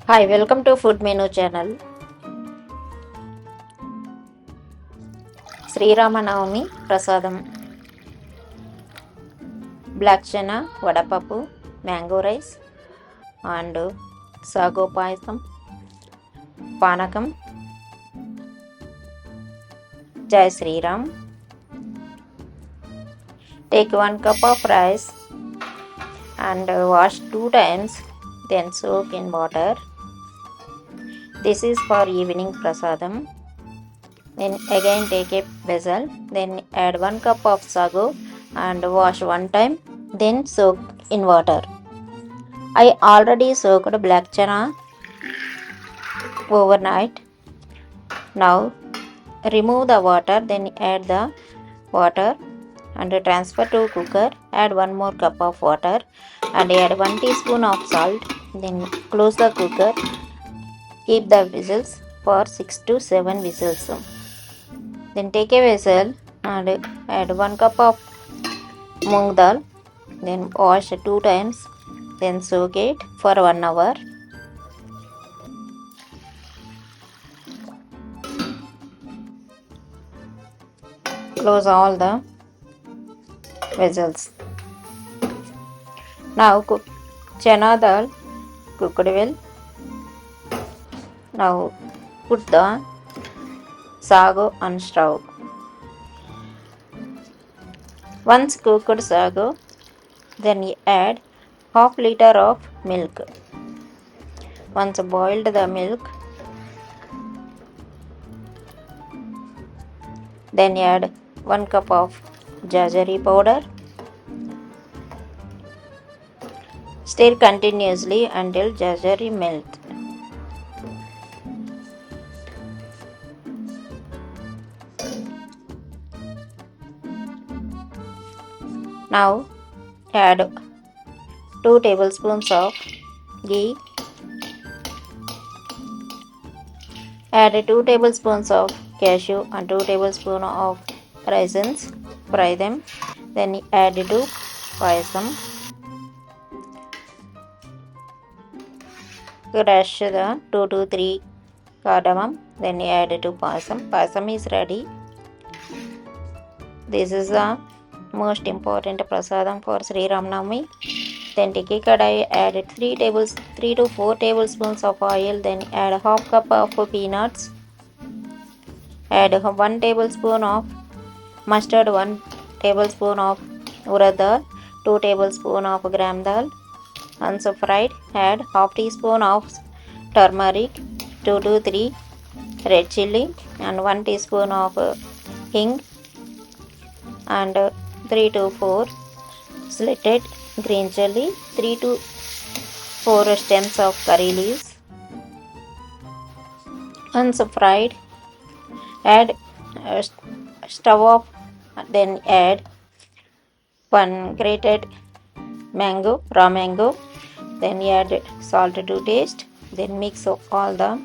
Hi, welcome to Food Menu channel. Rama Navami Prasadam. Black chana, vadapapu, mango rice, and sago payasam, panakam, Jai Sri Ram. Take 1 cup of rice and wash 2 times, then soak in water. This is for evening prasadam. Then again take a vessel, then add 1 cup of sago and wash 1 time, then soak in water. I already soaked black chana overnight. Now remove the water, then add the water and transfer to cooker. Add 1 more cup of water and add 1 teaspoon of salt. Then close the cooker. Keep the whistles for 6 to 7 whistles. Then take a vessel and add 1 cup of moong dal. Then wash 2 times. Then soak it for 1 hour. Close all the vessels. Now cook chana dal cooked well. Now put the sago on stove. Once cooked sago, then add half liter of milk. Once boiled the milk, then add 1 cup of jaggery powder. Stir continuously until jaggery melts. Now add 2 tablespoons of ghee. Add 2 tablespoons of cashew and 2 tablespoons of raisins. Fry them. Then add to payasam. Crush the 2 to 3 cardamom. Then add to payasam. Payasam is ready. This is the most important prasadam for Rama Navami. Then take a kadai, add 3 to 4 tablespoons of oil. Then add half cup of peanuts. Add 1 tablespoon of mustard, 1 tablespoon of urad dal, 2 tablespoon of gram dal. Once fried, add half teaspoon of turmeric, 2 to 3 red chili, and 1 teaspoon of hing, and 3 to 4 slitted green chili, 3 to 4 stems of curry leaves. Once fried, add stove off, then add 1 grated mango, raw mango, then add salt to taste, then mix all the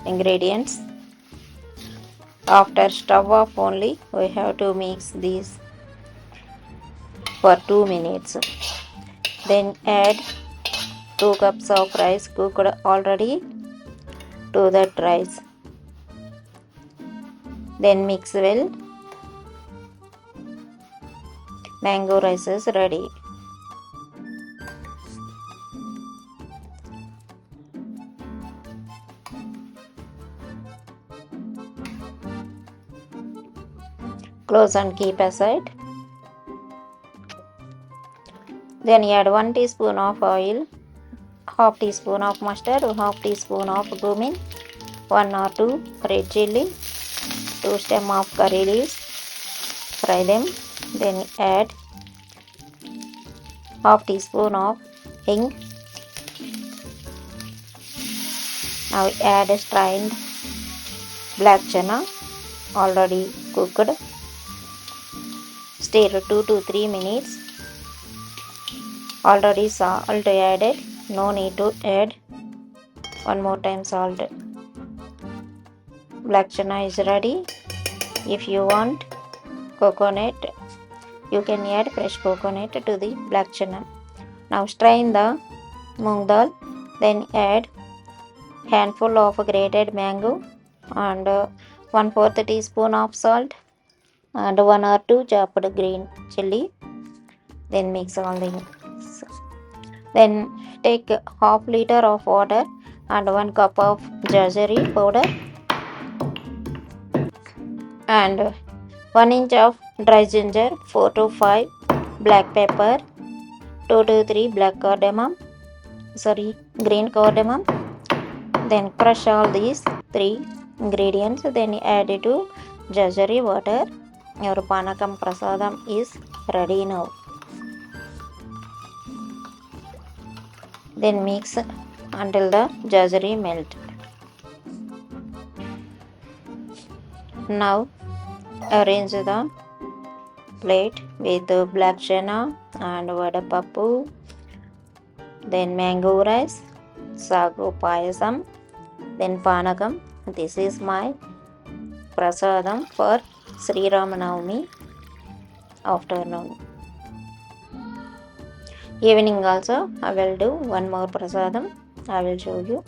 ingredients. After stove off only, we have to mix these for 2 minutes. Then add 2 cups of rice cooked already to that rice. Then mix well. Mango rice is ready. Close and keep aside. Then add 1 teaspoon of oil, half teaspoon of mustard, half teaspoon of cumin, 1 or 2 red chili, 2 stems of curry leaves. Fry them. Then add half teaspoon of hing. Now add strained black chana already cooked. Stir 2 to 3 minutes. Already salt added, no need to add 1 more time salt. Black chana is ready. If you want coconut, you can add fresh coconut to the black chana. Now strain the moong dal, then add handful of grated mango, and 1/4 teaspoon of salt, and 1 or 2 chopped green chili. Then mix all things. Then take half liter of water and 1 cup of jaggery powder and 1 inch of dry ginger, 4 to 5 black pepper, 2 to 3 green cardamom. Then crush all these 3 ingredients, then add it to jaggery water. Your panakam prasadam is ready now. Then mix until the jaggery melt. Now arrange the plate with black chana and vadapappu, then mango rice, sagu payasam, then panakam. This is my prasadam for Rama Navami afternoon. Evening also I will do one more prasadam. I will show you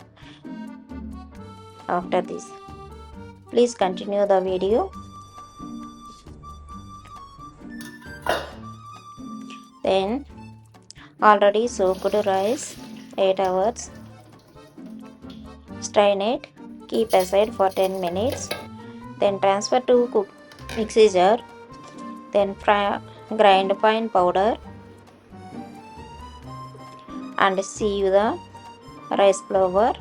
after this. Please continue the video. Then already soaked rice 8 hours. Strain it, keep aside for 10 minutes. Then transfer to cook mixie jar. Then grind fine powder and sieve the rice flour.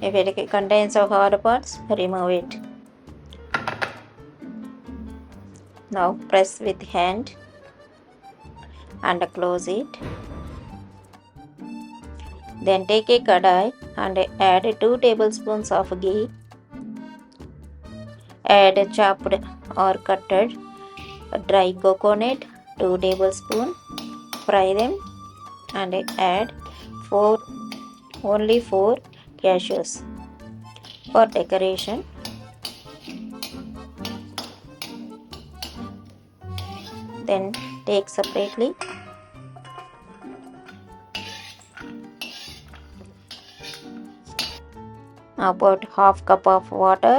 If it contains of hard parts, remove it. Now press with hand and close it. Then take a kadai and add 2 tablespoons of ghee. Add chopped or cutted dry coconut 2 tablespoons. Fry them and add only 4 cashews for decoration. Then take separately. Now put half cup of water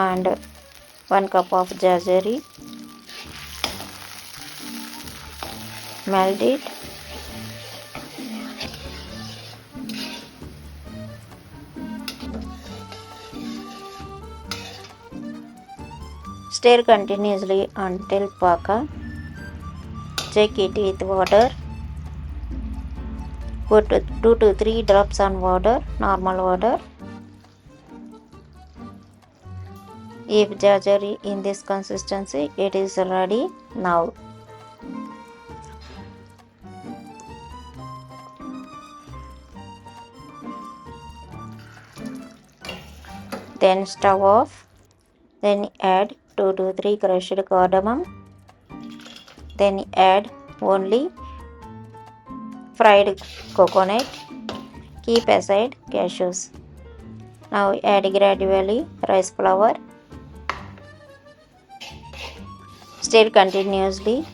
and 1 cup of jaggery. Melt it. Stir continuously until paka. Check it with water. Put 2 to 3 drops on water, normal water. If jaggery in this consistency, it is ready now. Then stove off. Then add 2 to 3 crushed cardamom. Then add only fried coconut. Keep aside cashews. Now add gradually rice flour. Stir continuously.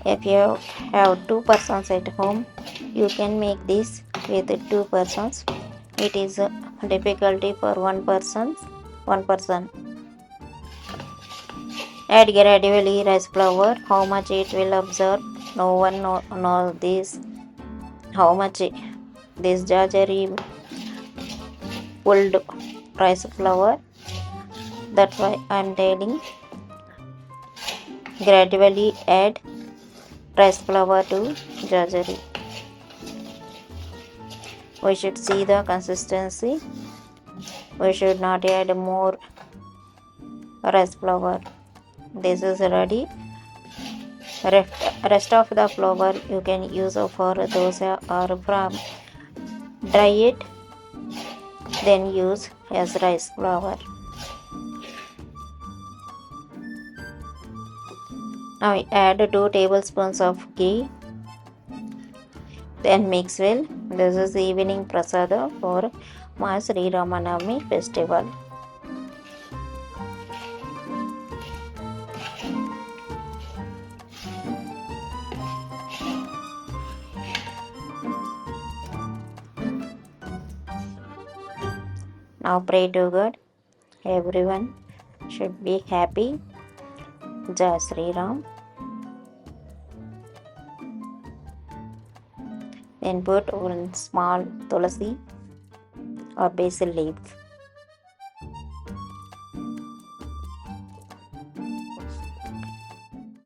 If you have 2 persons at home, you can make this with 2 persons. It is a difficulty for one person. Add gradually rice flour. How much it will absorb, no one knows this. How much this jaggery pulled rice flour. That's why I am telling. Gradually add rice flour to jaggery. We should see the consistency. We should not add more rice flour. This is ready. Rest of the flour you can use for dosa or from dry it, then use as rice flour. Now add 2 tablespoons of ghee. Then mix well. This is evening prasadam for my Rama Navami festival. Now pray to God. Everyone should be happy. Jai Sri Ram. Then put one small tulasi or basil leaf.